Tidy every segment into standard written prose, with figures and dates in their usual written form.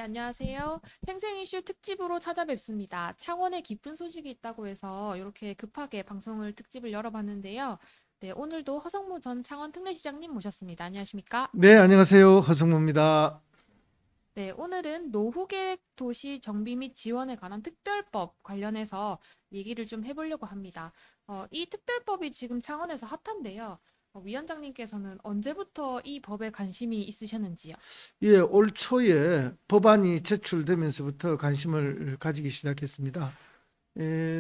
안녕하세요. 생생 이슈 특집으로 찾아뵙습니다. 창원에 기쁜 소식이 있다고 해서 이렇게 급하게 방송을 특집을 열어봤는데요. 네, 오늘도 허성무 전 창원 특례시장님 모셨습니다. 안녕하십니까? 네, 안녕하세요. 허성무입니다. 네, 오늘은 노후계획 도시 정비 및 지원에 관한 특별법 관련해서 얘기를 좀 해보려고 합니다. 이 특별법이 지금 창원에서 핫한데요. 위원장님께서는 언제부터 이 법에 관심이 있으셨는지요? 예, 올 초에 법안이 제출되면서부터 관심을 가지기 시작했습니다.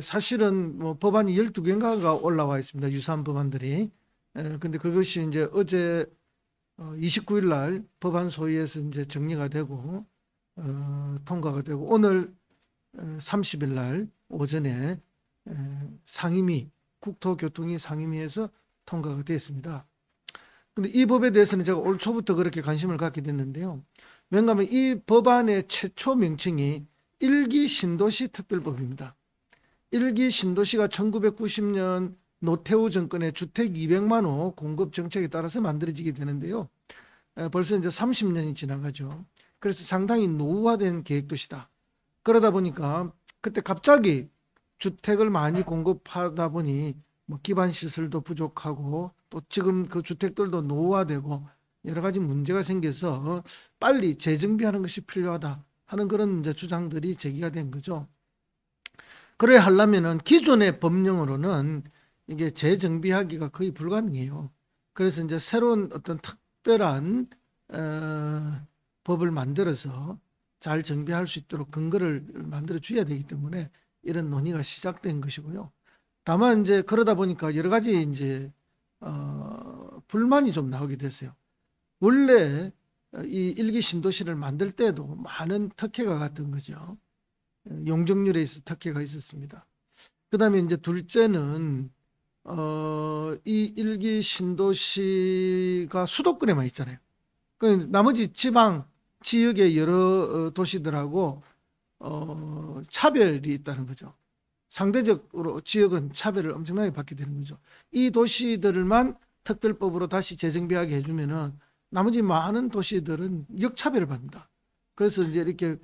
사실은 뭐 법안이 12개인가가 올라와 있습니다. 유사한 법안들이. 근데 그것이 이제 어제 29일 날 법안 소위에서 이제 정리가 되고 통과가 되고 오늘 30일 날 오전에 상임위 국토교통위 상임위에서 통과가 됐습니다. 근데 이 법에 대해서는 제가 올 초부터 그렇게 관심을 갖게 됐는데요. 왜냐하면 이 법안의 최초 명칭이 일기 신도시 특별법입니다. 일기 신도시가 1990년 노태우 정권의 주택 200만 호 공급 정책에 따라서 만들어지게 되는데요. 벌써 이제 30년이 지나가죠. 그래서 상당히 노후화된 계획도시다. 그러다 보니까 그때 갑자기 주택을 많이 공급하다 보니 뭐 기반 시설도 부족하고 또 지금 그 주택들도 노후화되고 여러 가지 문제가 생겨서 빨리 재정비하는 것이 필요하다 하는 그런 이제 주장들이 제기가 된 거죠. 그래야 하려면은 기존의 법령으로는 이게 재정비하기가 거의 불가능해요. 그래서 이제 새로운 어떤 특별한 법을 만들어서 잘 정비할 수 있도록 근거를 만들어 줘야 되기 때문에 이런 논의가 시작된 것이고요. 다만 이제 그러다 보니까 여러 가지 이제 불만이 좀 나오게 됐어요. 원래 이 일기 신도시를 만들 때도 많은 특혜가 갔던 거죠. 용적률에 있어 특혜가 있었습니다. 그다음에 이제 둘째는 이 일기 신도시가 수도권에만 있잖아요. 그 나머지 지방 지역의 여러 도시들하고 차별이 있다는 거죠. 상대적으로 지역은 차별을 엄청나게 받게 되는 거죠. 이 도시들만 특별법으로 다시 재정비하게 해주면은 나머지 많은 도시들은 역차별을 받는다. 그래서 이제 이렇게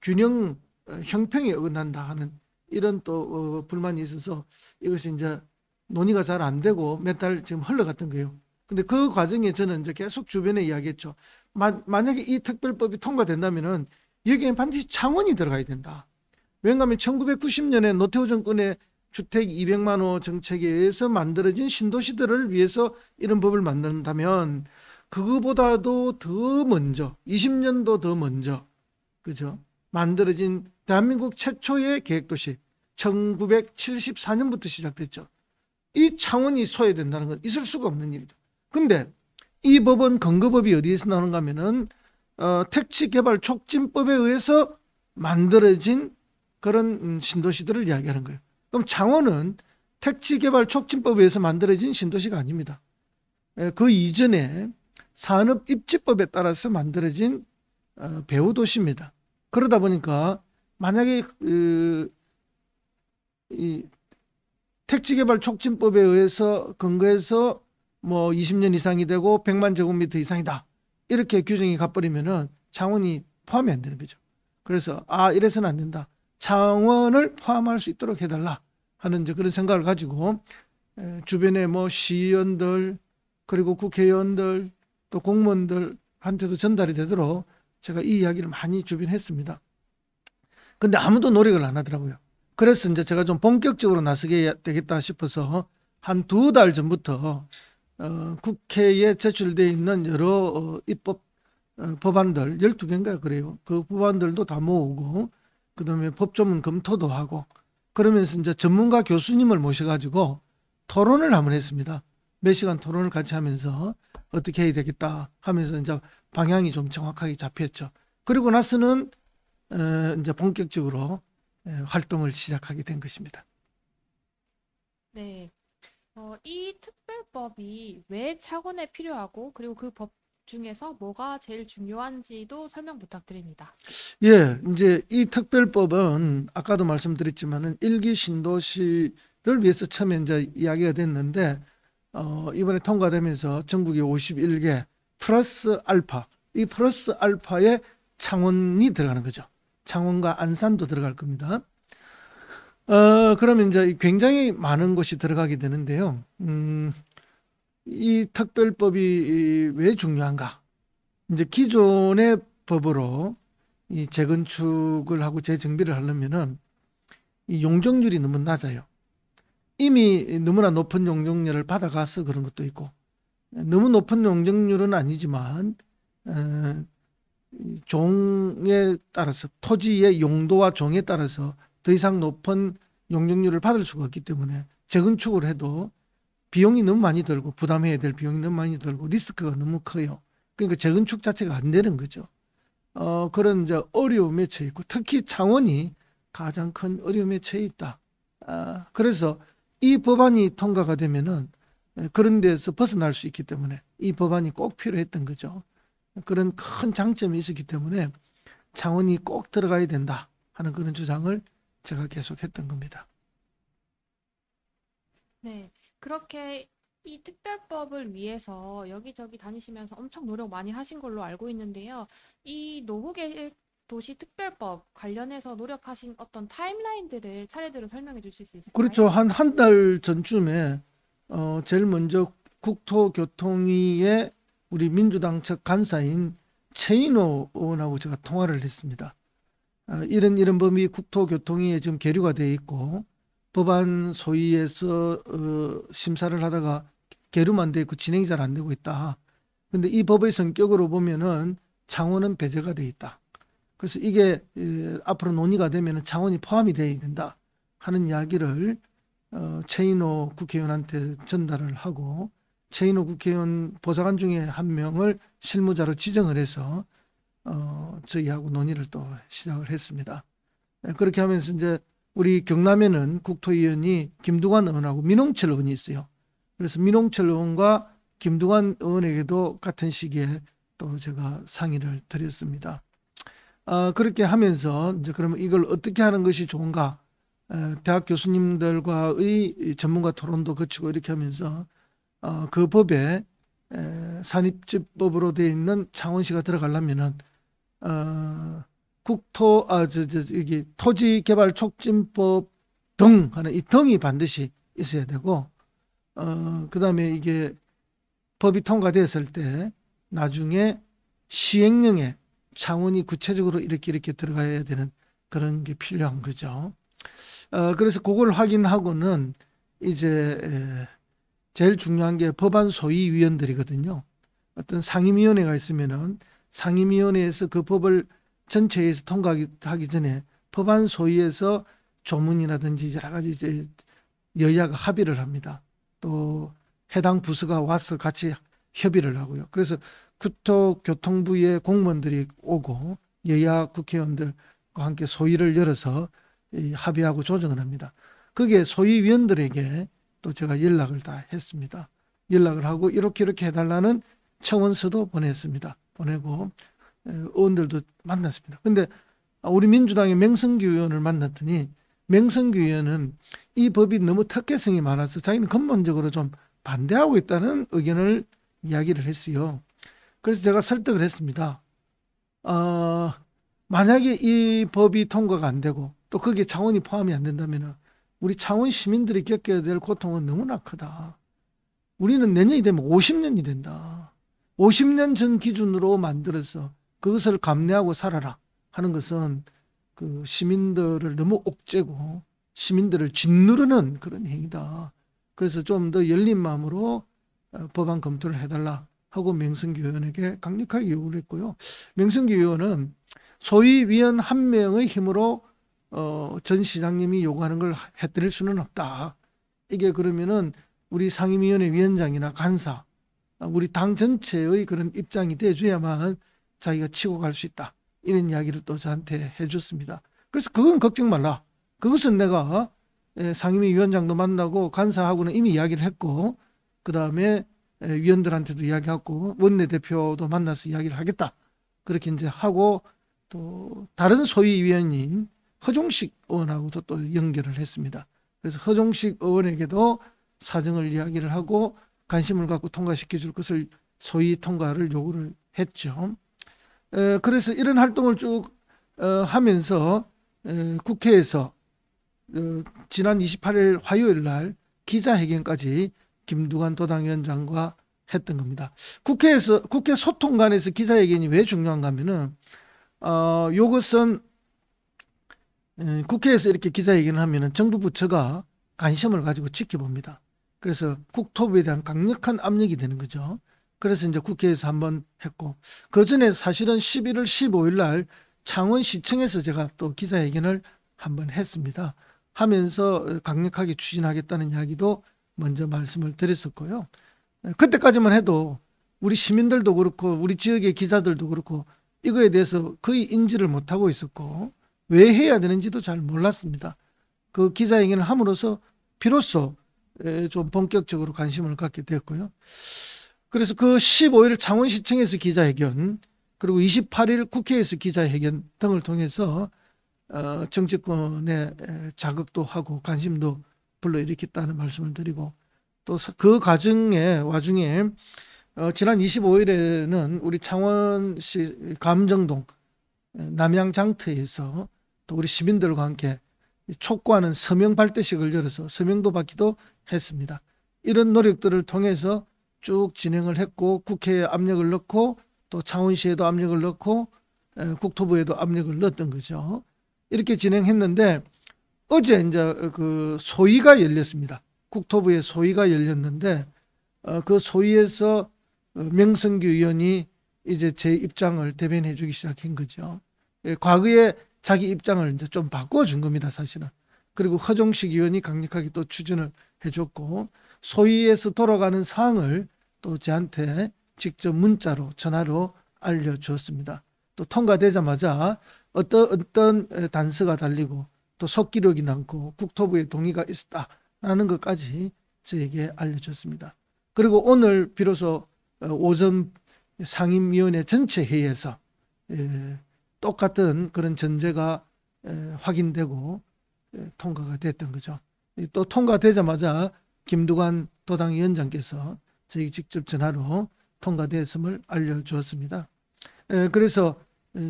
균형 형평이 어긋난다 하는 이런 또 불만이 있어서 이것이 이제 논의가 잘 안 되고 몇 달 지금 흘러갔던 거예요. 근데 그 과정에 저는 이제 계속 주변에 이야기했죠. 만약에 이 특별법이 통과된다면은 여기에 반드시 창원이 들어가야 된다. 왜냐하면 1990년에 노태우 정권의 주택 200만 호 정책에 의해서 만들어진 신도시들을 위해서 이런 법을 만든다면 그거보다도 더 먼저 20년도 더 먼저 그죠? 만들어진 대한민국 최초의 계획도시 1974년부터 시작됐죠. 이 창원이 소외된다는 건 있을 수가 없는 일이죠. 근데 이 법은 근거법이 어디에서 나오는가 하면은 택지개발촉진법에 의해서 만들어진 그런 신도시들을 이야기하는 거예요. 그럼 창원은 택지개발촉진법에 의해서 만들어진 신도시가 아닙니다. 그 이전에 산업입지법에 따라서 만들어진 배후도시입니다. 그러다 보니까 만약에 이 택지개발촉진법에 의해서 근거해서 뭐 20년 이상이 되고 100만 제곱미터 이상이다 이렇게 규정이 가버리면은 창원이 포함이 안 되는 거죠. 그래서 이래서는 안 된다. 창원을 포함할 수 있도록 해달라 하는 이제 그런 생각을 가지고 주변에 뭐 시의원들 그리고 국회의원들 또 공무원들한테도 전달이 되도록 제가 이 이야기를 많이 주변에 했습니다. 근데 아무도 노력을 안 하더라고요. 그래서 이제 제가 좀 본격적으로 나서게 되겠다 싶어서 한 2달 전부터 국회에 제출되어 있는 여러 입법 법안들 12개인가 그래요. 그 법안들도 다 모으고 그다음에 법조문 검토도 하고 그러면서 이제 전문가 교수님을 모셔가지고 토론을 한번 했습니다. 몇 시간 토론을 같이 하면서 어떻게 해야 되겠다 하면서 이제 방향이 좀 정확하게 잡혔죠. 그리고 나서는 이제 본격적으로 활동을 시작하게 된 것입니다. 네. 이 특별법이 왜 창원에 필요하고 그리고 그 법 중에서 뭐가 제일 중요한지도 설명 부탁드립니다. 예, 이제 이 특별법은 아까도 말씀드렸지만은 일기 신도시를 위해서 처음에 이제 이야기가 됐는데 이번에 통과되면서 전국에 51개 플러스 알파, 이 플러스 알파의 창원이 들어가는 거죠. 창원과 안산도 들어갈 겁니다. 그러면 이제 굉장히 많은 곳이 들어가게 되는데요. 이 특별법이 왜 중요한가? 이제 기존의 법으로 이 재건축을 하고 재정비를 하려면은 이 용적률이 너무 낮아요. 이미 너무나 높은 용적률을 받아가서 그런 것도 있고, 너무 높은 용적률은 아니지만 종에 따라서, 토지의 용도와 종에 따라서 더 이상 높은 용적률을 받을 수가 없기 때문에 재건축을 해도 비용이 너무 많이 들고, 부담해야 될 비용이 너무 많이 들고, 리스크가 너무 커요. 그러니까 재건축 자체가 안 되는 거죠. 그런 이제 어려움에 처해 있고, 특히 창원이 가장 큰 어려움에 처해 있다. 그래서 이 법안이 통과가 되면은 그런 데서 벗어날 수 있기 때문에 이 법안이 꼭 필요했던 거죠. 그런 큰 장점이 있었기 때문에 창원이 꼭 들어가야 된다 하는 그런 주장을 제가 계속 했던 겁니다. 네, 그렇게 이 특별법을 위해서 여기저기 다니시면서 엄청 노력 많이 하신 걸로 알고 있는데요. 이 노후계획 도시 특별법 관련해서 노력하신 어떤 타임라인들을 차례대로 설명해 주실 수 있을까요? 그렇죠. 한 달 전쯤에 제일 먼저 국토교통위의 우리 민주당 측 간사인 최인호 의원하고 제가 통화를 했습니다. 이런 법이 국토교통위에 지금 계류가 되어 있고, 법안 소위에서 심사를 하다가 계류만 되어 있고 진행이 잘 안 되고 있다. 근데 이 법의 성격으로 보면은 창원은 배제가 되어 있다. 그래서 이게 앞으로 논의가 되면은 창원이 포함이 되어야 된다 하는 이야기를 최인호 국회의원한테 전달을 하고, 최인호 국회의원 보좌관 중에 한 명을 실무자로 지정을 해서 저희하고 논의를 또 시작을 했습니다. 그렇게 하면서 이제 우리 경남에는 국토위원이 김두관 의원하고 민홍철 의원이 있어요. 그래서 민홍철 의원과 김두관 의원에게도 같은 시기에 또 제가 상의를 드렸습니다. 그렇게 하면서 이제 그러면 이걸 어떻게 하는 것이 좋은가? 대학 교수님들과의 전문가 토론도 거치고 이렇게 하면서 그 법에 산입지법으로 되어 있는 창원시가 들어가려면은 여기 토지개발촉진법 등 하는 이 등이 반드시 있어야 되고, 그다음에 이게 법이 통과됐을 때 나중에 시행령에 창원이 구체적으로 이렇게 들어가야 되는 그런 게 필요한 거죠. 그래서 그걸 확인하고는 이제 제일 중요한 게 법안 소위위원들이거든요. 어떤 상임위원회가 있으면은 상임위원회에서 그 법을 전체에서 통과하기 전에 법안 소위에서 조문이라든지 여러 가지 이제 여야가 합의를 합니다. 또 해당 부서가 와서 같이 협의를 하고요. 그래서 국토교통부의 공무원들이 오고 여야 국회의원들과 함께 소위를 열어서 합의하고 조정을 합니다. 그게 소위위원들에게 또 제가 연락을 다 했습니다. 연락을 하고 이렇게 해달라는 청원서도 보냈습니다. 보내고 의원들도 만났습니다. 근데 우리 민주당의 맹성규 의원을 만났더니, 맹성규 의원은 이 법이 너무 특혜성이 많아서 자기는 근본적으로 좀 반대하고 있다는 의견을 이야기를 했어요. 그래서 제가 설득을 했습니다. 만약에 이 법이 통과가 안 되고 또 거기에 창원이 포함이 안 된다면 우리 창원 시민들이 겪어야 될 고통은 너무나 크다. 우리는 내년이 되면 50년이 된다. 50년 전 기준으로 만들어서 그것을 감내하고 살아라 하는 것은 그 시민들을 너무 옥죄고 시민들을 짓누르는 그런 행위다. 그래서 좀 더 열린 마음으로 법안 검토를 해달라 하고 맹성규 의원에게 강력하게 요구를 했고요. 맹성규 의원은 소위위원 한 명의 힘으로 전 시장님이 요구하는 걸 해드릴 수는 없다. 이게 그러면은 우리 상임위원회 위원장이나 간사, 우리 당 전체의 그런 입장이 돼줘야만 자기가 치고 갈 수 있다. 이런 이야기를 또 저한테 해줬습니다. 그래서 그건 걱정 말라. 그것은 내가 상임위 위원장도 만나고 간사하고는 이미 이야기를 했고, 그 다음에 위원들한테도 이야기하고 원내대표도 만나서 이야기를 하겠다. 그렇게 이제 하고, 또 다른 소위위원인 허종식 의원하고도 또 연결을 했습니다. 그래서 허종식 의원에게도 사정을 이야기를 하고 관심을 갖고 통과시켜 줄 것을 소위 통과를 요구를 했죠. 그래서 이런 활동을 쭉 하면서 국회에서 지난 28일 화요일 날 기자회견까지 김두관 도당위원장과 했던 겁니다. 국회 소통관에서 기자회견이 왜 중요한가 하면은 요것은 국회에서 이렇게 기자회견을 하면은 정부 부처가 관심을 가지고 지켜봅니다. 그래서 국토부에 대한 강력한 압력이 되는 거죠. 그래서 이제 국회에서 한번 했고, 그 전에 사실은 11월 15일 날 창원시청에서 제가 또 기자회견을 한번 했습니다. 하면서 강력하게 추진하겠다는 이야기도 먼저 말씀을 드렸었고요. 그때까지만 해도 우리 시민들도 그렇고 우리 지역의 기자들도 그렇고 이거에 대해서 거의 인지를 못하고 있었고 왜 해야 되는지도 잘 몰랐습니다. 그 기자회견을 함으로써 비로소 좀 본격적으로 관심을 갖게 되었고요. 그래서 그 15일 창원시청에서 기자회견, 그리고 28일 국회에서 기자회견 등을 통해서 정치권의 자극도 하고 관심도 불러일으켰다는 말씀을 드리고, 또 그 와중에 지난 25일에는 우리 창원시 감정동 남양장터에서 또 우리 시민들과 함께 촉구하는 서명 발대식을 열어서 서명도 받기도 했습니다. 이런 노력들을 통해서 쭉 진행을 했고, 국회에 압력을 넣고 또 창원시에도 압력을 넣고 국토부에도 압력을 넣었던 거죠. 이렇게 진행했는데 어제 이제 그 소위가 열렸습니다. 국토부의 소위가 열렸는데 그 소위에서 명성규 의원이 이제 제 입장을 대변해 주기 시작한 거죠. 과거에 자기 입장을 이제 좀 바꿔준 겁니다, 사실은. 그리고 허종식 의원이 강력하게 또 추진을 해줬고, 소위에서 돌아가는 사항을 또 저한테 직접 문자로 전화로 알려주었습니다. 또 통과되자마자 어떤 단서가 달리고 또 속기록이 남고 국토부의 동의가 있었다라는 것까지 저에게 알려줬습니다. 그리고 오늘 비로소 오전 상임위원회 전체 회의에서 똑같은 그런 전제가 확인되고 통과가 됐던 거죠. 또 통과되자마자 김두관 도당위원장께서 저에게 직접 전화로 통과됐음을 알려주었습니다. 그래서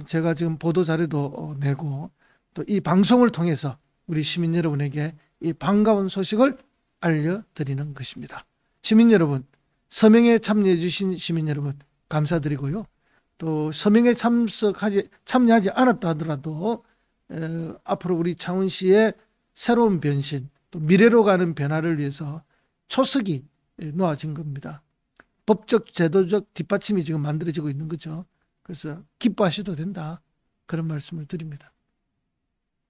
제가 지금 보도자료도 내고 또 이 방송을 통해서 우리 시민 여러분에게 이 반가운 소식을 알려드리는 것입니다. 시민 여러분, 서명에 참여해 주신 시민 여러분 감사드리고요. 또 서명에 참여하지 않았다 하더라도 앞으로 우리 창원시의 새로운 변신, 또 미래로 가는 변화를 위해서 초석이 놓아진 겁니다. 법적, 제도적 뒷받침이 지금 만들어지고 있는 거죠. 그래서 기뻐하셔도 된다, 그런 말씀을 드립니다.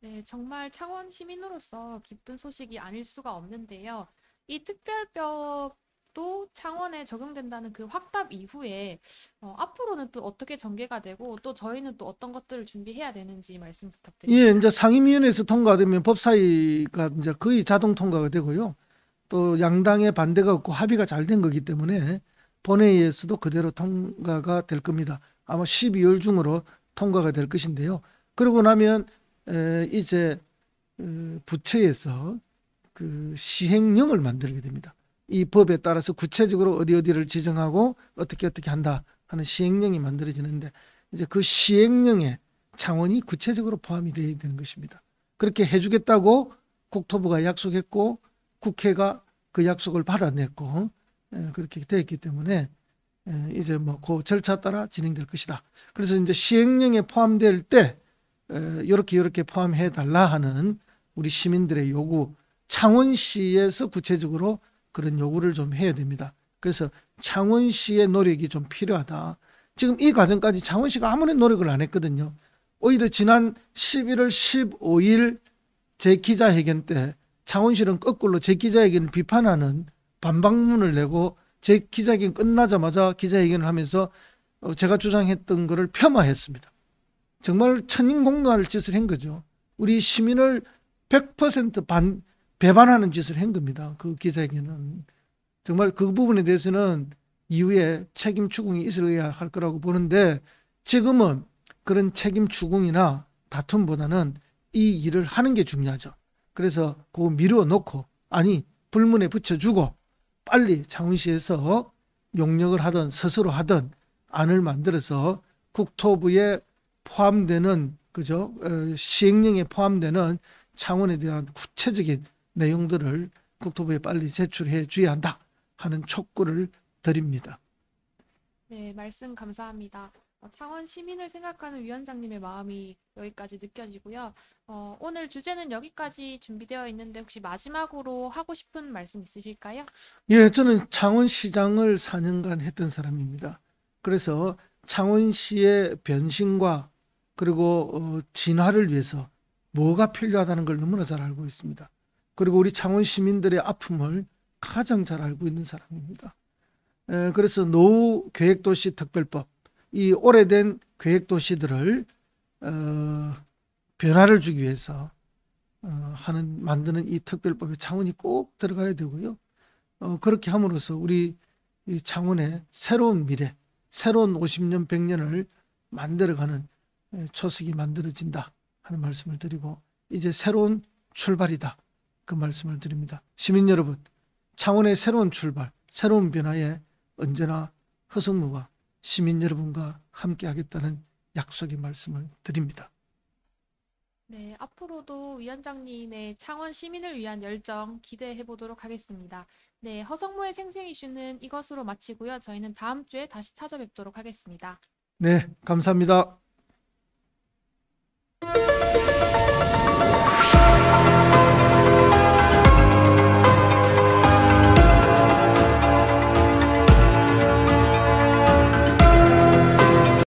네, 정말 창원 시민으로서 기쁜 소식이 아닐 수가 없는데요. 이 특별법도 창원에 적용된다는 그 확답 이후에 앞으로는 또 어떻게 전개가 되고 또 저희는 또 어떤 것들을 준비해야 되는지 말씀 부탁드립니다. 예, 이제 상임위원회에서 통과되면 법사위가 이제 거의 자동 통과가 되고요. 또 양당의 반대가 없고 합의가 잘 된 거기 때문에 본회의에서도 그대로 통과가 될 겁니다. 아마 12월 중으로 통과가 될 것인데요. 그러고 나면 이제 부처에서 그 시행령을 만들게 됩니다. 이 법에 따라서 구체적으로 어디를 지정하고 어떻게 한다 하는 시행령이 만들어지는데, 이제 그 시행령에 창원이 구체적으로 포함이 되어야 되는 것입니다. 그렇게 해주겠다고 국토부가 약속했고 국회가 그 약속을 받아냈고 그렇게 되었기 때문에 이제 뭐 그 절차 따라 진행될 것이다. 그래서 이제 시행령에 포함될 때 이렇게 포함해 달라 하는 우리 시민들의 요구, 창원시에서 구체적으로 그런 요구를 좀 해야 됩니다. 그래서 창원시의 노력이 좀 필요하다. 지금 이 과정까지 창원시가 아무런 노력을 안 했거든요. 오히려 지난 11월 15일 제 기자회견 때 창원시는 거꾸로 제 기자회견을 비판하는 반박문을 내고 제 기자회견 끝나자마자 기자회견을 하면서 제가 주장했던 것을 폄하했습니다. 정말 천인공노할 짓을 한 거죠. 우리 시민을 100% 배반하는 짓을 한 겁니다. 그 기자회견은. 정말 그 부분에 대해서는 이후에 책임 추궁이 있어야 할 거라고 보는데, 지금은 그런 책임 추궁이나 다툼보다는 이 일을 하는 게 중요하죠. 그래서 그거 미루어 놓고, 아니 불문에 붙여주고 빨리 창원시에서 용역을 하든 스스로 하든 안을 만들어서 국토부에 포함되는 그죠? 시행령에 포함되는 창원에 대한 구체적인 내용들을 국토부에 빨리 제출해 줘야 한다 하는 촉구를 드립니다. 네, 말씀 감사합니다. 창원 시민을 생각하는 위원장님의 마음이 여기까지 느껴지고요. 오늘 주제는 여기까지 준비되어 있는데 혹시 마지막으로 하고 싶은 말씀 있으실까요? 예, 저는 창원시장을 4년간 했던 사람입니다. 그래서 창원시의 변신과 그리고 진화를 위해서 뭐가 필요하다는 걸 너무나 잘 알고 있습니다. 그리고 우리 창원 시민들의 아픔을 가장 잘 알고 있는 사람입니다. 그래서 노후 계획도시 특별법, 이 오래된 계획도시들을 변화를 주기 위해서 만드는 이 특별법에 창원이 꼭 들어가야 되고요. 그렇게 함으로써 우리 이 창원의 새로운 미래, 새로운 50년, 100년을 만들어가는 초석이 만들어진다 하는 말씀을 드리고 이제 새로운 출발이다 그 말씀을 드립니다. 시민 여러분, 창원의 새로운 출발, 새로운 변화에 언제나 허성무가 시민 여러분과 함께 하겠다는 약속의 말씀을 드립니다. 네, 앞으로도 위원장님의 창원 시민을 위한 열정 기대해 보도록 하겠습니다. 네, 허성무의 생생 이슈는 이것으로 마치고요. 저희는 다음 주에 다시 찾아뵙도록 하겠습니다. 네, 감사합니다.